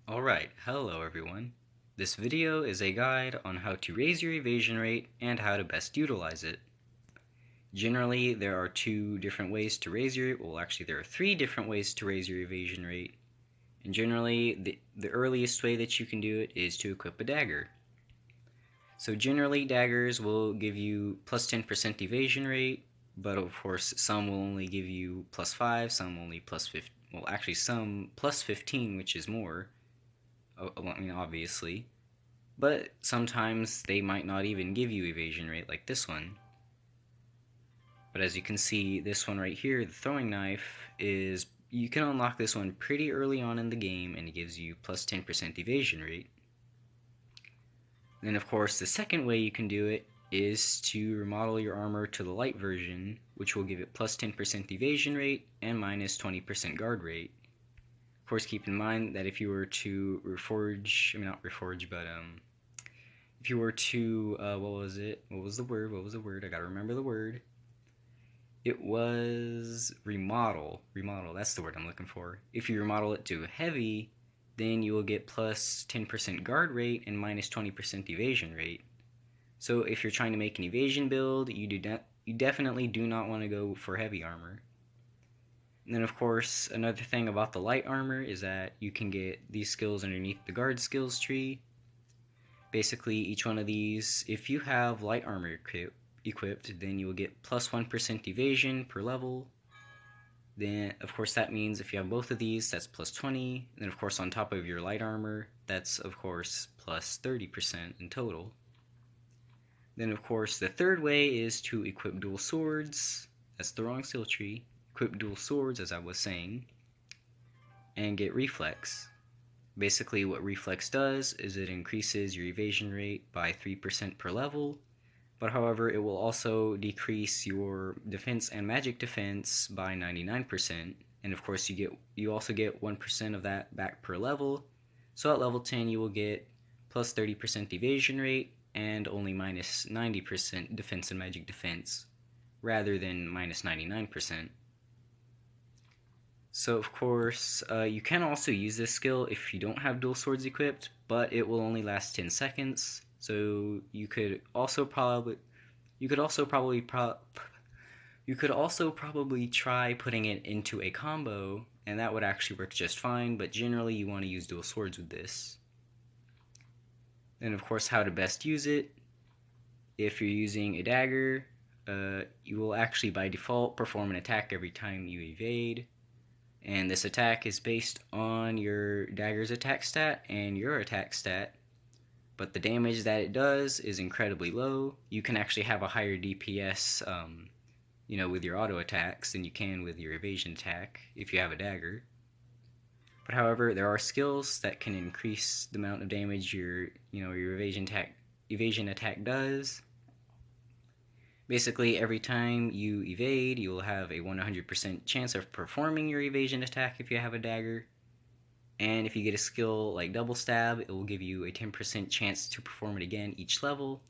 Alright, hello everyone. This video is a guide on how to raise your evasion rate and how to best utilize it. Generally, there are two different ways to raise your, well actually there are three different ways to raise your evasion rate. And generally, the earliest way that you can do it is to equip a dagger. So generally, daggers will give you plus 10% evasion rate, but of course some will only give you plus 5, some only plus 15, well actually some plus 15, which is more. I mean, obviously, but sometimes they might not even give you evasion rate like this one. But as you can see, this one right here, the throwing knife, is you can unlock this one pretty early on in the game and it gives you plus 10% evasion rate. Then of course the second way you can do it is to remodel your armor to the light version, which will give it plus 10% evasion rate and minus 20% guard rate. Of course, keep in mind that if you were to reforge, I mean not reforge, but if you were to, what was it? What was the word? What was the word? I gotta remember the word. It was remodel. Remodel, that's the word I'm looking for. If you remodel it to heavy, then you will get plus 10% guard rate and minus 20% evasion rate. So if you're trying to make an evasion build, you definitely do not want to go for heavy armor. And then of course, another thing about the light armor is that you can get these skills underneath the guard skills tree. Basically, each one of these, if you have light armor equipped, then you will get plus 1% evasion per level. Then, of course, that means if you have both of these, that's plus 20. And then, of course, on top of your light armor, that's, of course, plus 30% in total. Then, of course, the third way is to equip dual swords. That's the wrong skill tree. Equip dual swords, as I was saying, and get reflex. Basically, what reflex does is it increases your evasion rate by 3% per level, but however, it will also decrease your defense and magic defense by 99%. And of course, you also get 1% of that back per level. So at level 10, you will get plus 30% evasion rate and only minus 90% defense and magic defense, rather than minus 99%. So of course, you can also use this skill if you don't have dual swords equipped, but it will only last 10 seconds. So you could also probably try putting it into a combo, and that would actually work just fine, but generally you want to use dual swords with this. Then of course, how to best use it. If you're using a dagger, you will actually by default perform an attack every time you evade. And this attack is based on your dagger's attack stat and your attack stat, but the damage that it does is incredibly low. You can actually have a higher DPS, with your auto attacks than you can with your evasion attack if you have a dagger. But however, there are skills that can increase the amount of damage your evasion attack does. Basically, every time you evade, you will have a 100% chance of performing your evasion attack if you have a dagger. And if you get a skill like double stab, it will give you a 10% chance to perform it again each level,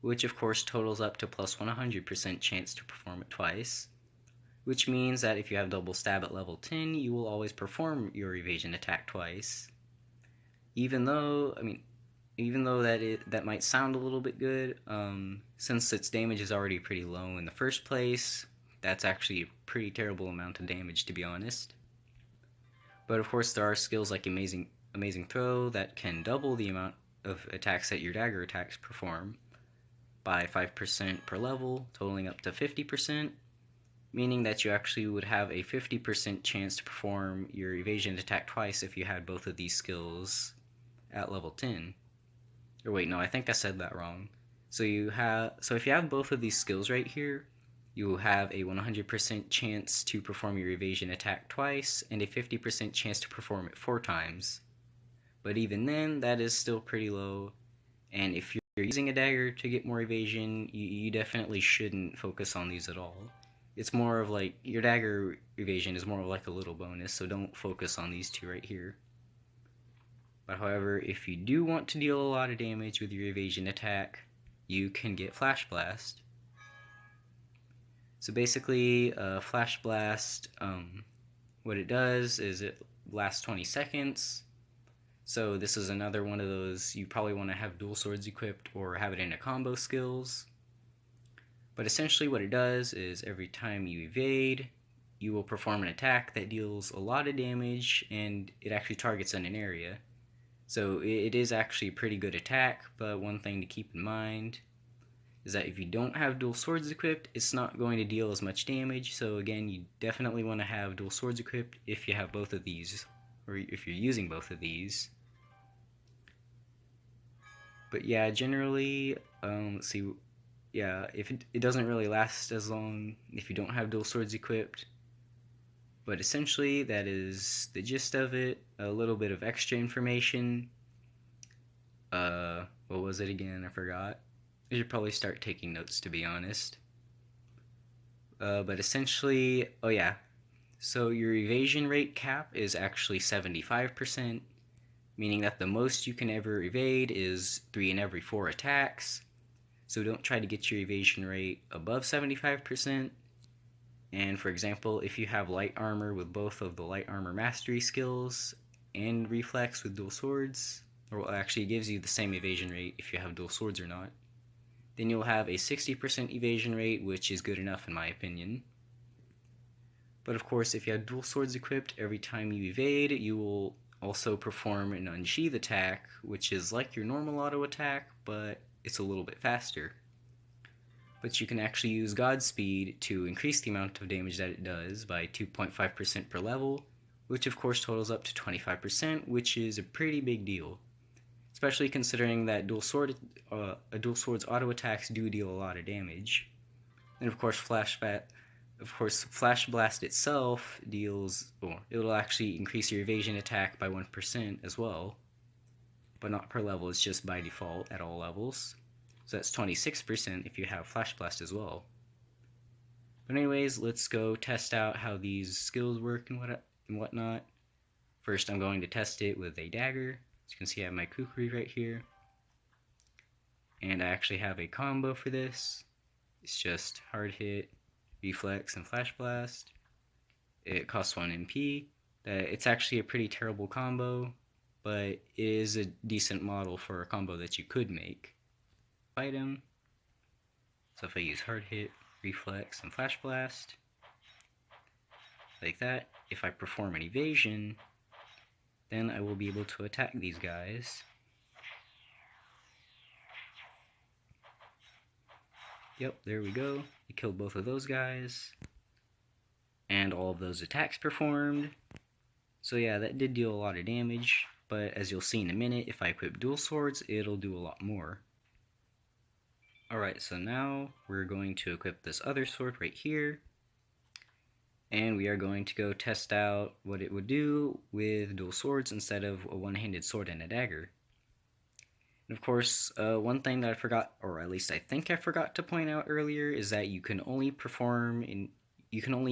which of course totals up to plus 100% chance to perform it twice. Which means that if you have double stab at level 10, you will always perform your evasion attack twice. Even though that might sound a little bit good, since its damage is already pretty low in the first place, that's actually a pretty terrible amount of damage, to be honest. But of course, there are skills like Amazing Throw that can double the amount of attacks that your dagger attacks perform by 5% per level, totaling up to 50%, meaning that you actually would have a 50% chance to perform your evasion attack twice if you had both of these skills at level 10. Or wait, no, I think I said that wrong. So if you have both of these skills right here, you will have a 100% chance to perform your evasion attack twice and a 50% chance to perform it 4 times. But even then, that is still pretty low. And if you're using a dagger to get more evasion, you definitely shouldn't focus on these at all. It's more of like your dagger evasion is more of like a little bonus, so don't focus on these two right here. But however, if you do want to deal a lot of damage with your evasion attack, you can get Flash Blast. So basically, Flash Blast, what it does is it lasts 20 seconds. So this is another one of those you probably want to have dual swords equipped or have it in a combo skills. But essentially what it does is every time you evade, you will perform an attack that deals a lot of damage and it actually targets in an area. So it is actually a pretty good attack, but one thing to keep in mind is that if you don't have dual swords equipped, it's not going to deal as much damage. So again, you definitely want to have dual swords equipped if you have both of these, or if you're using both of these. But yeah, generally, let's see, yeah, if it doesn't really last as long if you don't have dual swords equipped. But essentially, that is the gist of it. A little bit of extra information. What was it again? I forgot. I should probably start taking notes, to be honest. But essentially, oh yeah. So your evasion rate cap is actually 75%, meaning that the most you can ever evade is 3 in every 4 attacks. So don't try to get your evasion rate above 75%. And for example, if you have light armor with both of the light armor mastery skills and reflex with dual swords, or actually it gives you the same evasion rate if you have dual swords or not, then you'll have a 60% evasion rate, which is good enough in my opinion. But of course, if you have dual swords equipped, every time you evade, you will also perform an unsheath attack, which is like your normal auto attack, but it's a little bit faster. But you can actually use Godspeed to increase the amount of damage that it does by 2.5% per level, which of course totals up to 25%, which is a pretty big deal. Especially considering that dual swords auto attacks do deal a lot of damage. And of course, Flash Blast itself deals, well, it'll actually increase your evasion attack by 1% as well, but not per level, it's just by default at all levels. So that's 26% if you have Flash Blast as well. But anyways, let's go test out how these skills work and whatnot. First, I'm going to test it with a dagger. As you can see, I have my kukri right here. And I actually have a combo for this. It's just hard hit, reflex, and flash blast. It costs 1 MP. It's actually a pretty terrible combo, but it is a decent model for a combo that you could make. Item. So if I use hard hit, reflex, and flash blast, like that, if I perform an evasion, then I will be able to attack these guys. Yep, there we go. We killed both of those guys. And all of those attacks performed. So yeah, that did deal a lot of damage, but as you'll see in a minute, if I equip dual swords, it'll do a lot more. Alright, so now we're going to equip this other sword right here, and we are going to go test out what it would do with dual swords instead of a one-handed sword and a dagger. And of course, one thing that I forgot, or at least I think I forgot to point out earlier, is that you can only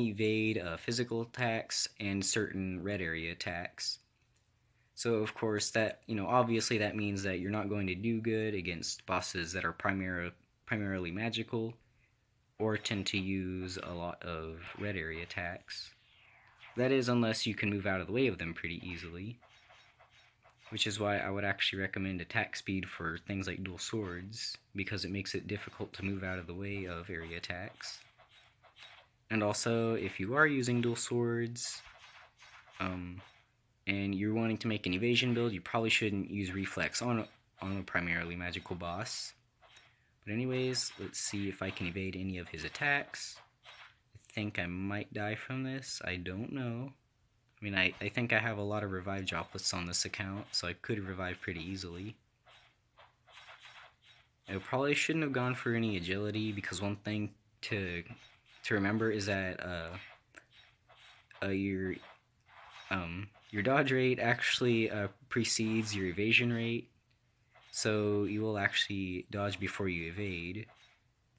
evade physical attacks and certain red area attacks. So of course that, obviously that means that you're not going to do good against bosses that are primarily magical or tend to use a lot of red area attacks. That is, unless you can move out of the way of them pretty easily. Which is why I would actually recommend attack speed for things like dual swords, because it makes it difficult to move out of the way of area attacks. And also, if you are using dual swords, and you're wanting to make an evasion build, you probably shouldn't use reflex on a primarily magical boss. But anyways, let's see if I can evade any of his attacks. I think I might die from this, I don't know. I mean, I think I have a lot of revive droplets on this account, so I could revive pretty easily. I probably shouldn't have gone for any agility, because one thing to remember is that your dodge rate actually precedes your evasion rate, so you will actually dodge before you evade.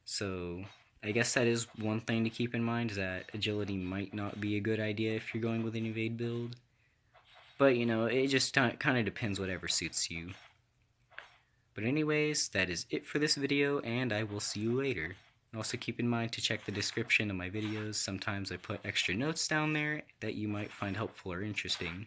So I guess that is one thing to keep in mind, is that agility might not be a good idea if you're going with an evade build. But, it just kind of depends whatever suits you. But anyways, that is it for this video, and I will see you later. And also keep in mind to check the description of my videos. Sometimes I put extra notes down there that you might find helpful or interesting.